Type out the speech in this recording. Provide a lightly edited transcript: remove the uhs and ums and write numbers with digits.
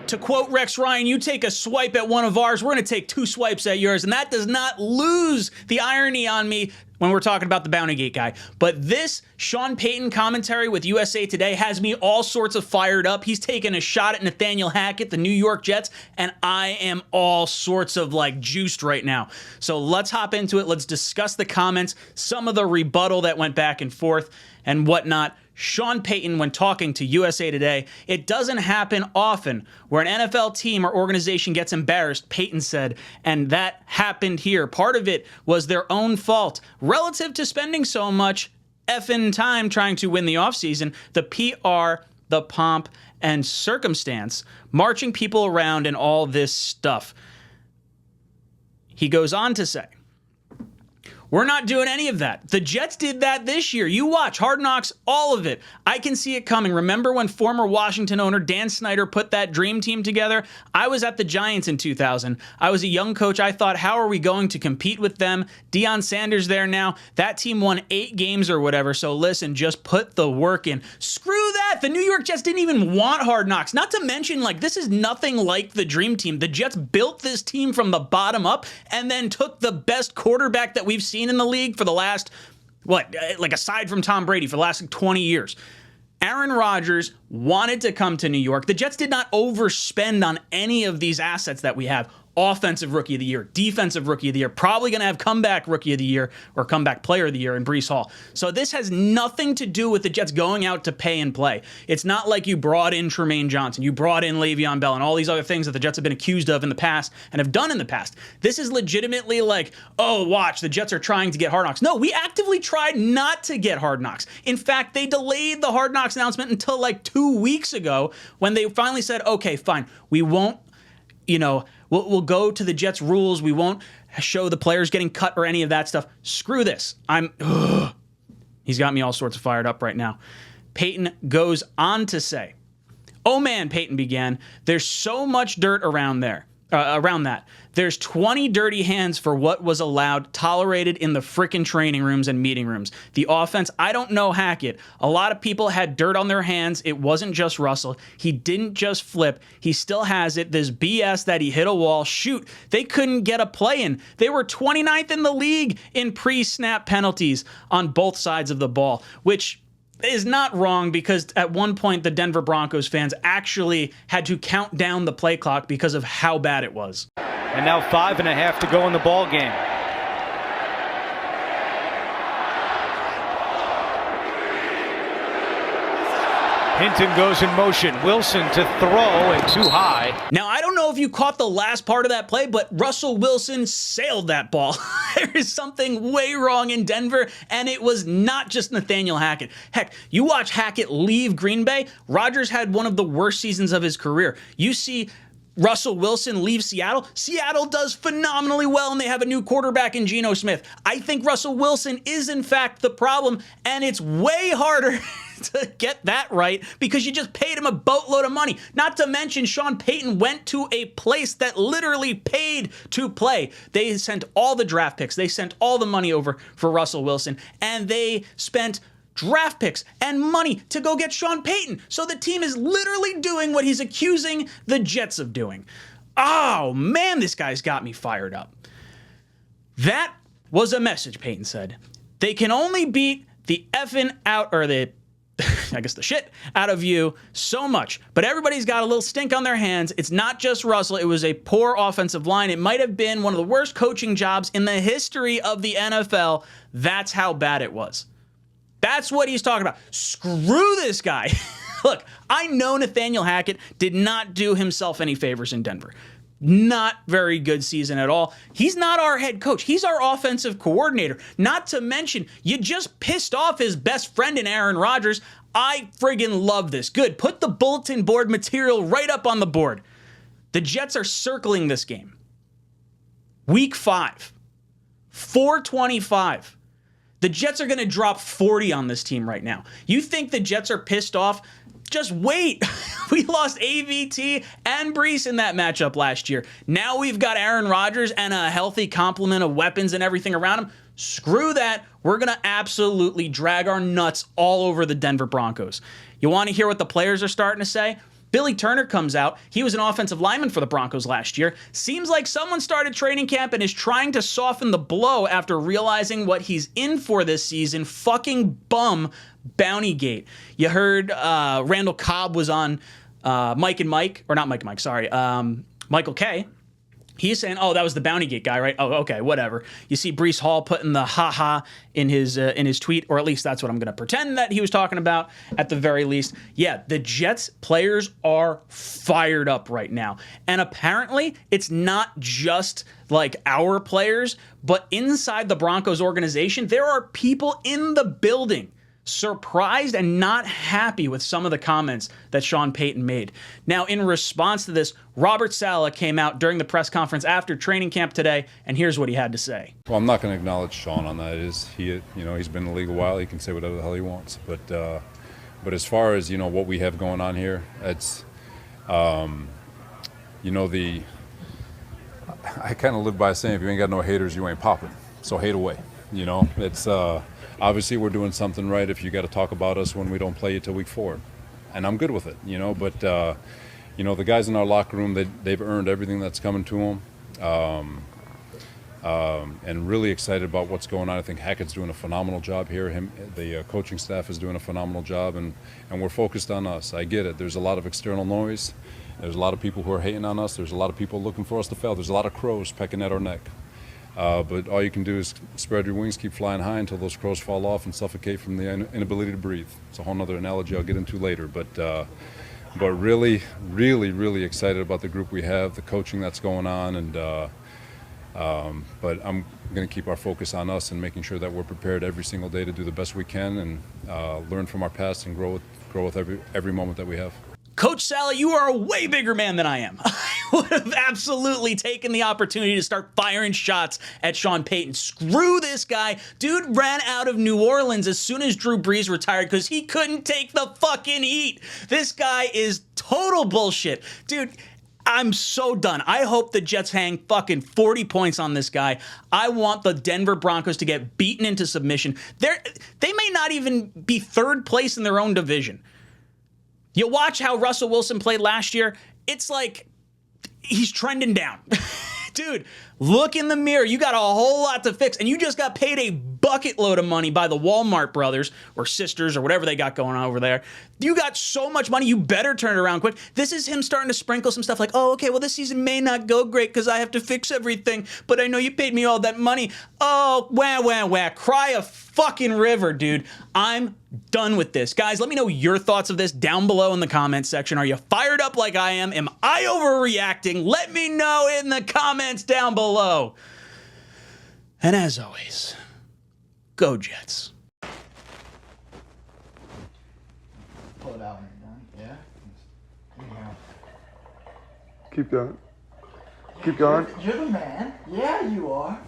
To quote Rex Ryan, you take a swipe at one of ours, we're going to take 2 swipes at yours. And that does not lose the irony on me when we're talking about the Bounty Gate guy. But this Sean Payton commentary with USA Today has me all sorts of fired up. He's taking a shot at Nathaniel Hackett, the New York Jets, and I am all sorts of like juiced right now. So let's hop into it. Let's discuss the comments, some of the rebuttal that went back and forth and whatnot. Sean Payton, when talking to USA Today, it doesn't happen often where an NFL team or organization gets embarrassed, Payton said, and that happened here. Part of it was their own fault. Relative to spending so much effing time trying to win the offseason, the PR, the pomp, and circumstance, marching people around and all this stuff. He goes on to say, we're not doing any of that. The Jets did that this year. You watch Hard Knocks, all of it. I can see it coming. Remember when former Washington owner Dan Snyder put that dream team together? I was at the Giants in 2000. I was a young coach. I thought, how are we going to compete with them? Deion Sanders there now. That team won 8 games or whatever. So listen, just put the work in. Screw that. The New York Jets didn't even want Hard Knocks. Not to mention, like, this is nothing like the dream team. The Jets built this team from the bottom up and then took the best quarterback that we've seen in the league for the last, aside from Tom Brady, for the last 20 years. Aaron Rodgers wanted to come to New York. The Jets did not overspend on any of these assets that we have. Offensive Rookie of the Year, Defensive Rookie of the Year, probably going to have Comeback Rookie of the Year or Comeback Player of the Year in Breece Hall. So this has nothing to do with the Jets going out to pay and play. It's not like you brought in Tremaine Johnson, you brought in Le'Veon Bell, and all these other things that the Jets have been accused of in the past and have done in the past. This is legitimately like, oh, watch, the Jets are trying to get Hard Knocks. No, we actively tried not to get Hard Knocks. In fact, they delayed the Hard Knocks announcement until like 2 weeks ago when they finally said, okay, fine, we won't, we'll go to the Jets rules. We won't show the players getting cut or any of that stuff. Screw this. He's got me all sorts of fired up right now. Payton goes on to say, oh man, Payton began, there's so much dirt around that. There's 20 dirty hands for what was allowed, tolerated in the frickin' training rooms and meeting rooms. The offense, I don't know Hackett. A lot of people had dirt on their hands. It wasn't just Russell. He didn't just flip. He still has it. This BS that he hit a wall. Shoot, they couldn't get a play in. They were 29th in the league in pre-snap penalties on both sides of the ball, which is not wrong because at one point the Denver Broncos fans actually had to count down the play clock because of how bad it was. And now 5.5 to go in the ball game. Hinton goes in motion. Wilson to throw and too high. Now, I don't know if you caught the last part of that play, but Russell Wilson sailed that ball. There is something way wrong in Denver, and it was not just Nathaniel Hackett. Heck, you watch Hackett leave Green Bay, Rodgers had one of the worst seasons of his career. You see Russell Wilson leave Seattle. Seattle does phenomenally well, and they have a new quarterback in Geno Smith. I think Russell Wilson is, in fact, the problem, and it's way harder to get that right because you just paid him a boatload of money. Not to mention, Sean Payton went to a place that literally paid to play. They sent all the draft picks. They sent all the money over for Russell Wilson, and they spent draft picks and money to go get Sean Payton. So the team is literally doing what he's accusing the Jets of doing. Oh, man, this guy's got me fired up. That was a message, Payton said. They can only beat the effing out, or the shit out of you so much. But everybody's got a little stink on their hands. It's not just Russell. It was a poor offensive line. It might have been one of the worst coaching jobs in the history of the NFL. That's how bad it was. That's what he's talking about. Screw this guy. Look, I know Nathaniel Hackett did not do himself any favors in Denver. Not very good season at all. He's not our head coach. He's our offensive coordinator. Not to mention, you just pissed off his best friend in Aaron Rodgers. I friggin' love this. Good. Put the bulletin board material right up on the board. The Jets are circling this game. Week 5. 425. The Jets are going to drop 40 on this team right now. You think the Jets are pissed off? Just wait. We lost AVT and Breece in that matchup last year. Now we've got Aaron Rodgers and a healthy complement of weapons and everything around him. Screw that. We're going to absolutely drag our nuts all over the Denver Broncos. You want to hear what the players are starting to say? Billy Turner comes out. He was an offensive lineman for the Broncos last year. Seems like someone started training camp and is trying to soften the blow after realizing what he's in for this season. Fucking bum Bountygate. You heard Randall Cobb was on Mike and Mike, or not Mike and Mike, sorry, Michael K. He's saying, oh, that was the Bountygate guy, right? Oh, okay, whatever. You see Breece Hall putting the ha-ha in his tweet, or at least that's what I'm going to pretend that he was talking about at the very least. Yeah, the Jets players are fired up right now. And apparently, it's not just like our players, but inside the Broncos organization, there are people in the building surprised and not happy with some of the comments that Sean Payton made. Now, in response to this, Robert Saleh came out during the press conference after training camp today, and here's what he had to say. Well, I'm not going to acknowledge Sean on that. He's been in the league a while. He can say whatever the hell he wants. But as far as what we have going on here, it's I kind of live by saying, if you ain't got no haters, you ain't popping. So hate away. It's obviously we're doing something right if you got to talk about us when we don't play you till week 4, and I'm good with it. But the guys in our locker room, they've earned everything that's coming to them, and really excited about what's going on. I think Hackett's doing a phenomenal job here. The coaching staff is doing a phenomenal job, and we're focused on us. I get it. There's a lot of external noise. There's a lot of people who are hating on us. There's a lot of people looking for us to fail. There's a lot of crows pecking at our neck. But all you can do is spread your wings, keep flying high until those crows fall off and suffocate from the inability to breathe. It's a whole other analogy I'll get into later. But really, really, really excited about the group we have, the coaching that's going on, but I'm going to keep our focus on us and making sure that we're prepared every single day to do the best we can and learn from our past and grow with every moment that we have. Coach Saleh, you are a way bigger man than I am. I would have absolutely taken the opportunity to start firing shots at Sean Payton. Screw this guy. Dude ran out of New Orleans as soon as Drew Brees retired because he couldn't take the fucking heat. This guy is total bullshit. Dude, I'm so done. I hope the Jets hang fucking 40 points on this guy. I want the Denver Broncos to get beaten into submission. They may not even be third place in their own division. You watch how Russell Wilson played last year, it's like he's trending down. Dude, look in the mirror. You got a whole lot to fix, and you just got paid a bucket load of money by the Walmart brothers or sisters or whatever they got going on over there. You got so much money, you better turn it around quick. This is him starting to sprinkle some stuff like, oh, okay, well, this season may not go great because I have to fix everything, but I know you paid me all that money. Oh, wah, wah, wah. Cry a fucking river, dude. I'm done with this. Guys, let me know your thoughts of this down below in the comments section. Are you fired up like I am? Am I overreacting? Let me know in the comments down below. And as always, go Jets. Pull it out when you're done. Yeah? Keep going. Keep going. You're the man. Yeah, you are.